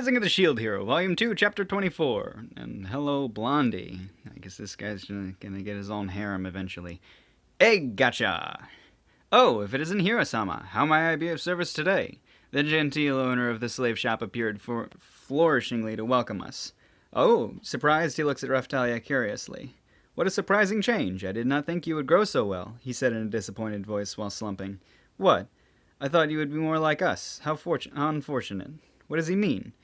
Rising of the Shield Hero, Volume 2, Chapter 24. And hello, Blondie. I guess this guy's gonna get his own harem eventually. Hey, Gatcha! Oh, if it isn't Hiro-sama, how may I be of service today? The genteel owner of the slave shop appeared flourishingly to welcome us. Oh, surprised, he looks at Raftalia curiously. What a surprising change. I did not think you would grow so well, he said in a disappointed voice while slumping. What? I thought you would be more like us. How unfortunate. What does he mean?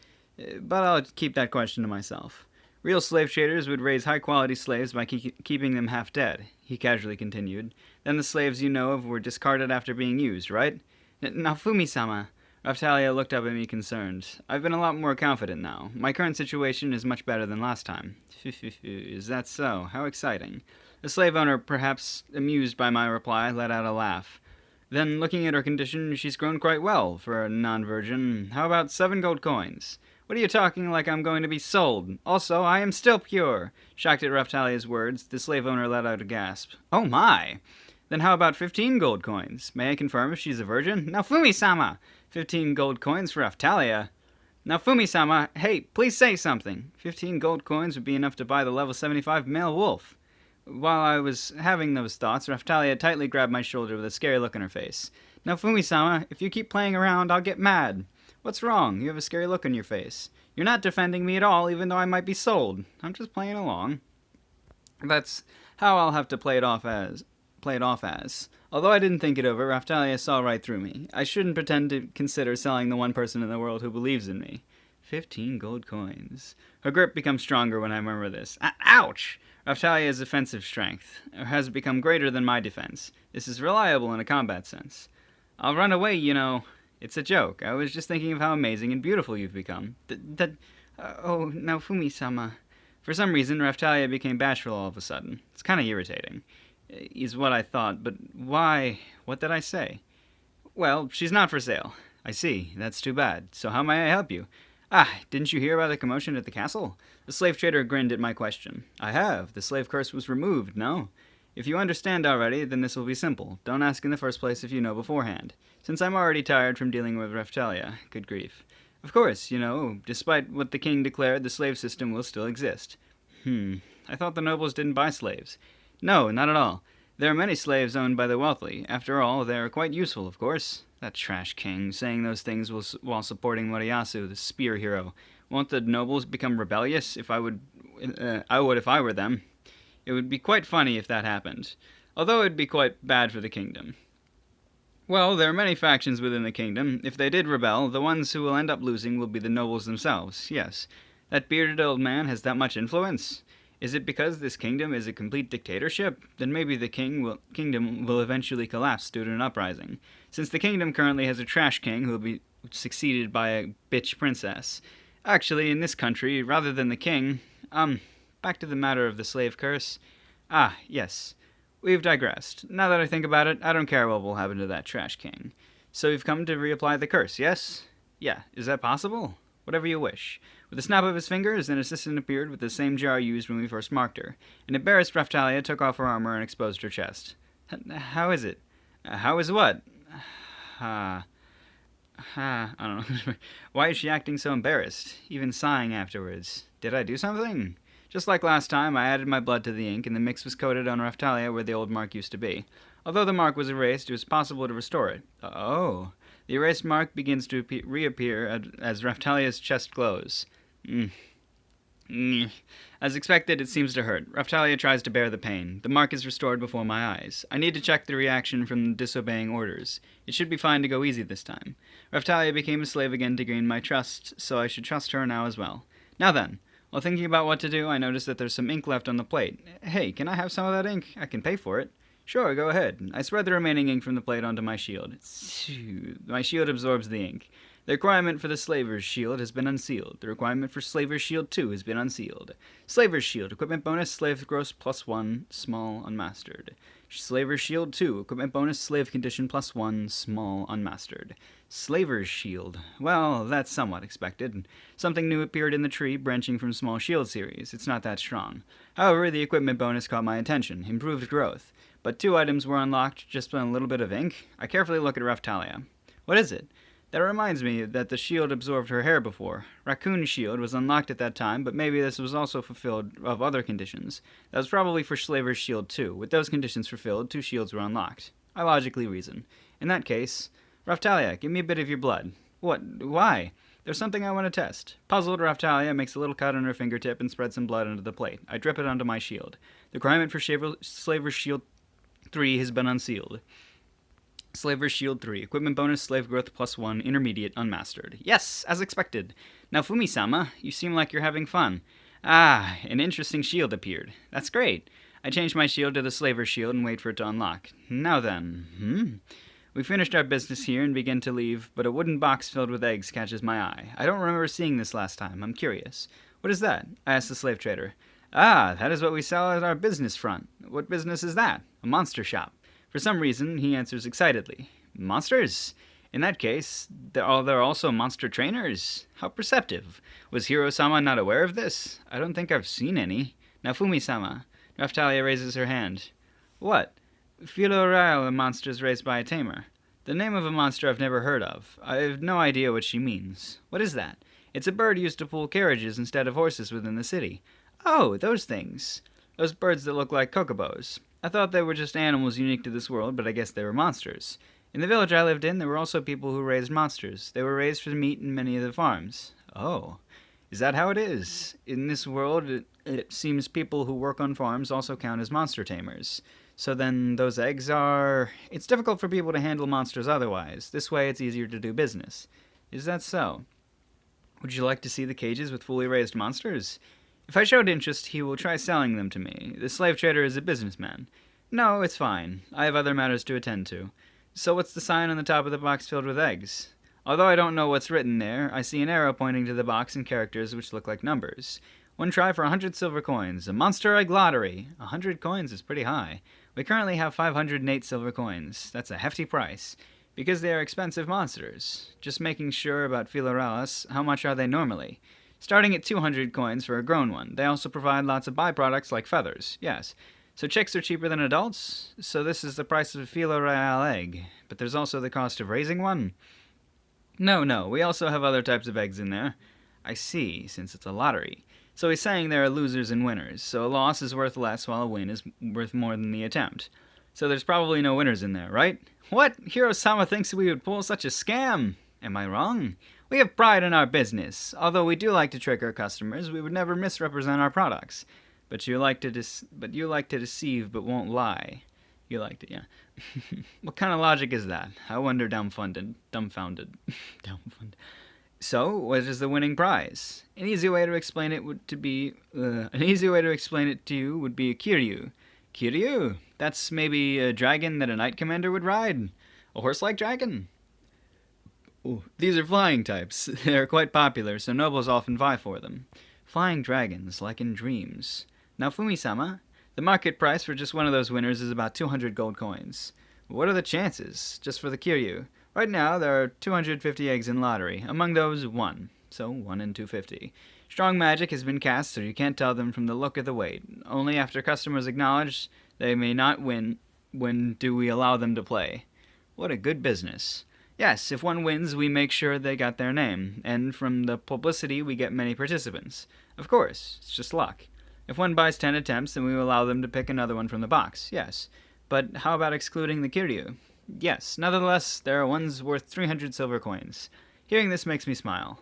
But I'll keep that question to myself. Real slave traders would raise high-quality slaves by keeping them half dead, he casually continued. Then the slaves you know of were discarded after being used, right? Naofumi-sama. Raftalia looked up at me concerned. I've been a lot more confident now. My current situation is much better than last time. Is that so? How exciting. The slave owner, perhaps amused by my reply, let out a laugh. Then, looking at her condition, she's grown quite well for a non-virgin. How about 7 gold coins? What are you talking like I'm going to be sold? Also, I am still pure. Shocked at Raftalia's words, the slave owner let out a gasp. Oh my! Then how about 15 gold coins? May I confirm if she's a virgin? Naofumi-sama! 15 gold coins for Raftalia. Naofumi-sama, hey, please say something. 15 gold coins would be enough to buy the level 75 male wolf. While I was having those thoughts, Raftalia tightly grabbed my shoulder with a scary look on her face. Naofumi-sama, if you keep playing around, I'll get mad. What's wrong? You have a scary look on your face. You're not defending me at all, even though I might be sold. I'm just playing along. That's how I'll have to play it off as. Although I didn't think it over, Raftalia saw right through me. I shouldn't pretend to consider selling the one person in the world who believes in me. 15 gold coins. Her grip becomes stronger when I remember this. Ouch! Raftalia's offensive strength has become greater than my defense. This is reliable in a combat sense. I'll run away, you know. It's a joke. I was just thinking of how amazing and beautiful you've become. Oh, Naofumi-sama. For some reason, Raftalia became bashful all of a sudden. It's kind of irritating. Is what I thought, but why? What did I say? Well, she's not for sale. I see. That's too bad. So how may I help you? Didn't you hear about the commotion at the castle? The slave trader grinned at my question. I have. The slave curse was removed, no? If you understand already, then this will be simple. Don't ask in the first place if you know beforehand. Since I'm already tired from dealing with Raftalia. Good grief. Of course, you know, despite what the king declared, the slave system will still exist. I thought the nobles didn't buy slaves. No, not at all. There are many slaves owned by the wealthy. After all, they are quite useful, of course. That trash king, saying those things while supporting Moriyasu, the spear hero. Won't the nobles become rebellious if I would if I were them. It would be quite funny if that happened. Although it would be quite bad for the kingdom. Well, there are many factions within the kingdom. If they did rebel, the ones who will end up losing will be the nobles themselves, yes. That bearded old man has that much influence? Is it because this kingdom is a complete dictatorship? Then maybe the kingdom will eventually collapse due to an uprising. Since the kingdom currently has a trash king who will be succeeded by a bitch princess. Actually, in this country, rather than the king... back to the matter of the slave curse. Yes. We've digressed. Now that I think about it, I don't care what will happen to that trash king. So you've come to reapply the curse, yes? Yeah. Is that possible? Whatever you wish. With a snap of his fingers, an assistant appeared with the same jar used when we first marked her. An embarrassed Raftalia took off her armor and exposed her chest. How is it? How is what? I don't know. Why is she acting so embarrassed? Even sighing afterwards. Did I do something? Just like last time, I added my blood to the ink, and the mix was coated on Raftalia where the old mark used to be. Although the mark was erased, it was possible to restore it. Oh. The erased mark begins to reappear as Raftalia's chest glows. As expected, it seems to hurt. Raftalia tries to bear the pain. The mark is restored before my eyes. I need to check the reaction from disobeying orders. It should be fine to go easy this time. Raftalia became a slave again to gain my trust, so I should trust her now as well. Now then, while thinking about what to do, I noticed that there's some ink left on the plate. Hey, can I have some of that ink? I can pay for it. Sure, go ahead. I spread the remaining ink from the plate onto my shield. My shield absorbs the ink. The requirement for the Slaver's Shield has been unsealed. The requirement for Slaver's Shield 2 has been unsealed. Slaver's Shield, equipment bonus, slave gross +1, small, unmastered. Slaver's Shield 2, equipment bonus, slave condition +1, small, unmastered. Slaver's Shield. Well, that's somewhat expected. Something new appeared in the tree, branching from small shield series. It's not that strong. However, the equipment bonus caught my attention. Improved growth. But 2 items were unlocked just by a little bit of ink. I carefully look at Raftalia. What is it? That reminds me that the shield absorbed her hair before. Raccoon's shield was unlocked at that time, but maybe this was also fulfilled of other conditions. That was probably for Slaver's shield too. With those conditions fulfilled, 2 shields were unlocked. I logically reason. In that case, Raftalia, give me a bit of your blood. What? Why? There's something I want to test. Puzzled, Raftalia makes a little cut on her fingertip and spreads some blood onto the plate. I drip it onto my shield. The requirement for Slaver's shield 3 has been unsealed. Slaver's Shield 3. Equipment bonus, slave growth +1, intermediate, unmastered. Yes, as expected. Now, Fumi-sama, you seem like you're having fun. Ah, an interesting shield appeared. That's great. I change my shield to the Slaver's Shield and wait for it to unlock. Now then, We finished our business here and begin to leave, but a wooden box filled with eggs catches my eye. I don't remember seeing this last time. I'm curious. What is that? I asked the slave trader. Ah, that is what we sell at our business front. What business is that? A monster shop. For some reason, he answers excitedly. Monsters? In that case, there are also monster trainers. How perceptive. Was Hiro-sama not aware of this? I don't think I've seen any. Now, Fumi-sama. Raftalia raises her hand. What? Philoreal monsters raised by a tamer. The name of a monster I've never heard of. I have no idea what she means. What is that? It's a bird used to pull carriages instead of horses within the city. Oh, those things. Those birds that look like chocobos. I thought they were just animals unique to this world, but I guess they were monsters. In the village I lived in, there were also people who raised monsters. They were raised for meat in many of the farms. Oh, is that how it is? In this world, it seems people who work on farms also count as monster tamers. So then those eggs are... It's difficult for people to handle monsters otherwise. This way it's easier to do business. Is that so? Would you like to see the cages with fully raised monsters? If I showed interest, he will try selling them to me. The slave trader is a businessman. No, it's fine. I have other matters to attend to. So what's the sign on the top of the box filled with eggs? Although I don't know what's written there, I see an arrow pointing to the box and characters which look like numbers. One try for 100 silver coins. A monster egg lottery. 100 coins is pretty high. We currently have 508 silver coins. That's a hefty price. Because they are expensive monsters. Just making sure about Philorealis, how much are they normally? Starting at 200 coins for a grown one. They also provide lots of byproducts like feathers. Yes. So chicks are cheaper than adults? So this is the price of a Philoreal egg. But there's also the cost of raising one? No. We also have other types of eggs in there. I see, since it's a lottery. So he's saying there are losers and winners. So a loss is worth less while a win is worth more than the attempt. So there's probably no winners in there, right? What? Hiro-sama thinks we would pull such a scam. Am I wrong? We have pride in our business. Although we do like to trick our customers, we would never misrepresent our products. But you like to deceive but won't lie. You like to, yeah. What kind of logic is that? I wonder, dumbfounded. So, what is the winning prize? An easy way to explain it to you would be a Kiryu. Kiryu? That's maybe a dragon that a knight commander would ride. A horse-like dragon. Ooh, these are flying types. They're quite popular, so nobles often vie for them. Flying dragons, like in dreams. Now, Fumi-sama, the market price for just one of those winners is about 200 gold coins. What are the chances, just for the Kiryu? Right now, there are 250 eggs in lottery. Among those, 1. So, 1 in 250. Strong magic has been cast, so you can't tell them from the look of the weight. Only after customers acknowledge they may not win do we allow them to play. What a good business. Yes, if one wins, we make sure they got their name, and from the publicity we get many participants. Of course, it's just luck. If one buys 10 attempts, then we will allow them to pick another one from the box, yes. But how about excluding the Kiryu? Yes, nevertheless, there are ones worth 300 silver coins. Hearing this makes me smile.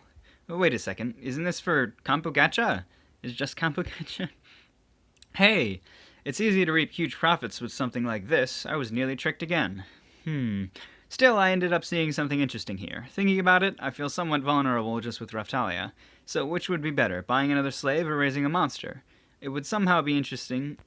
Wait a second, isn't this for Kampu Gatcha? Is just Kampu Gatcha? Hey, it's easy to reap huge profits with something like this. I was nearly tricked again. Still, I ended up seeing something interesting here. Thinking about it, I feel somewhat vulnerable just with Raftalia. So which would be better, buying another slave or raising a monster? It would be interesting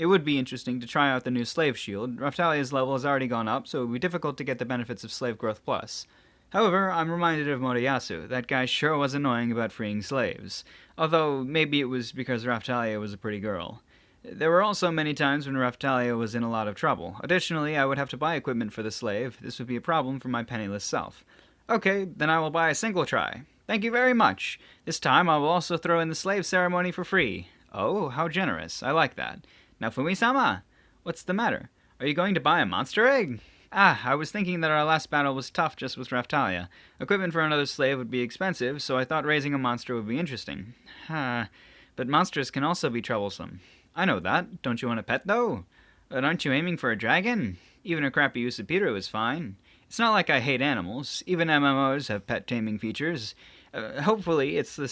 to try out the new slave shield. Raftalia's level has already gone up, so it would be difficult to get the benefits of slave growth plus. However, I'm reminded of Moriyasu. That guy sure was annoying about freeing slaves. Although, maybe it was because Raftalia was a pretty girl. There were also many times when Raftalia was in a lot of trouble. Additionally, I would have to buy equipment for the slave. This would be a problem for my penniless self. Okay, then I will buy a single try. Thank you very much. This time I will also throw in the slave ceremony for free. Oh, how generous. I like that. Now, Fumi-sama, what's the matter? Are you going to buy a monster egg? Ah, I was thinking that our last battle was tough just with Raftalia. Equipment for another slave would be expensive, so I thought raising a monster would be interesting. But monsters can also be troublesome. I know that. Don't you want a pet, though? But aren't you aiming for a dragon? Even a crappy Usapiru is fine. It's not like I hate animals. Even MMOs have pet taming features. Hopefully it's the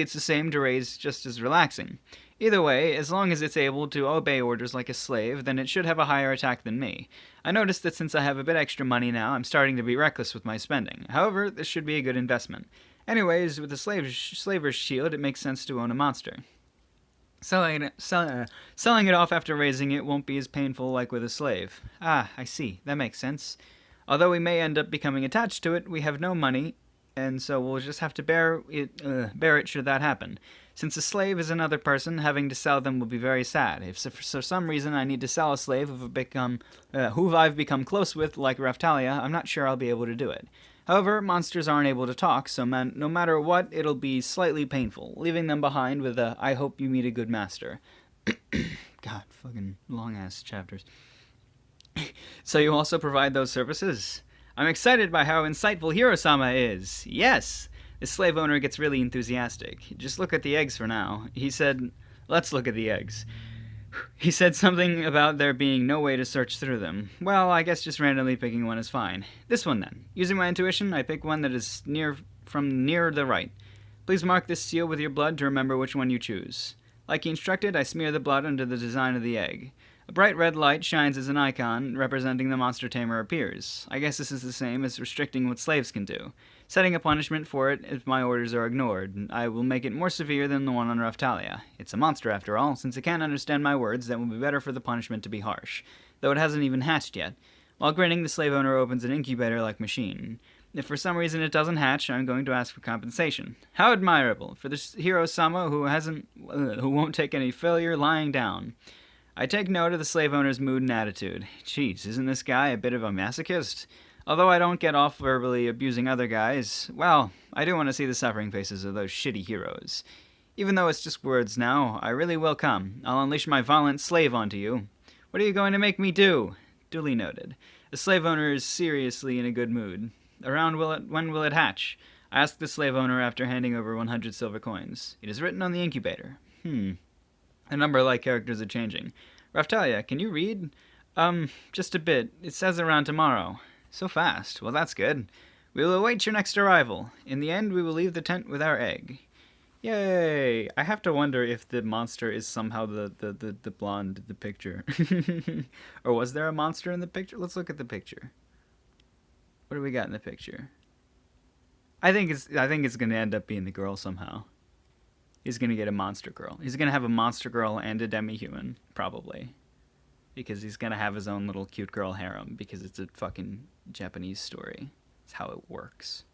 same to raise just as relaxing. Either way, as long as it's able to obey orders like a slave, then it should have a higher attack than me. I noticed that since I have a bit extra money now, I'm starting to be reckless with my spending. However, this should be a good investment. Anyways, with the slaver's shield, it makes sense to own a monster. Selling it off after raising it won't be as painful like with a slave. Ah, I see. That makes sense. Although we may end up becoming attached to it, we have no money, and so we'll just have to bear it should that happen. Since a slave is another person, having to sell them will be very sad. If for some reason I need to sell a slave who I've become close with, like Raftalia, I'm not sure I'll be able to do it. However, monsters aren't able to talk, so no matter what, it'll be slightly painful, leaving them behind with a "I hope you meet a good master." God, fucking long-ass chapters. So you also provide those services? I'm excited by how insightful Hiro-sama is. Yes! The slave owner gets really enthusiastic. Just look at the eggs for now. He said, let's look at the eggs. He said something about there being no way to search through them. Well, I guess just randomly picking one is fine. This one then. Using my intuition, I pick one that is near the right. Please mark this seal with your blood to remember which one you choose. Like he instructed, I smear the blood under the design of the egg. A bright red light shines as an icon representing the monster tamer appears. I guess this is the same as restricting what slaves can do. Setting a punishment for it if my orders are ignored. I will make it more severe than the one on Raftalia. It's a monster after all. Since it can't understand my words, that will be better for the punishment to be harsh. Though it hasn't even hatched yet. While grinning, the slave owner opens an incubator-like machine. If for some reason it doesn't hatch, I'm going to ask for compensation. How admirable for this Hiro-sama who won't take any failure lying down. I take note of the slave owner's mood and attitude. Jeez, isn't this guy a bit of a masochist? Although I don't get off verbally abusing other guys, well, I do want to see the suffering faces of those shitty heroes. Even though it's just words now, I really will come. I'll unleash my violent slave onto you. What are you going to make me do? Duly noted. The slave owner is seriously in a good mood. When will it hatch? I ask the slave owner after handing over 100 silver coins. It is written on the incubator. The number-like characters are changing. Raftalia, can you read? Just a bit. It says around tomorrow. So fast. Well, that's good. We will await your next arrival. In the end, we will leave the tent with our egg. Yay! I have to wonder if the monster is somehow the blonde in the picture. Or was there a monster in the picture? Let's look at the picture. What do we got in the picture? I think it's going to end up being the girl somehow. He's going to get a monster girl. He's going to have a monster girl and a demi-human, probably. Because he's going to have his own little cute girl harem, because it's a fucking Japanese story. That's how it works.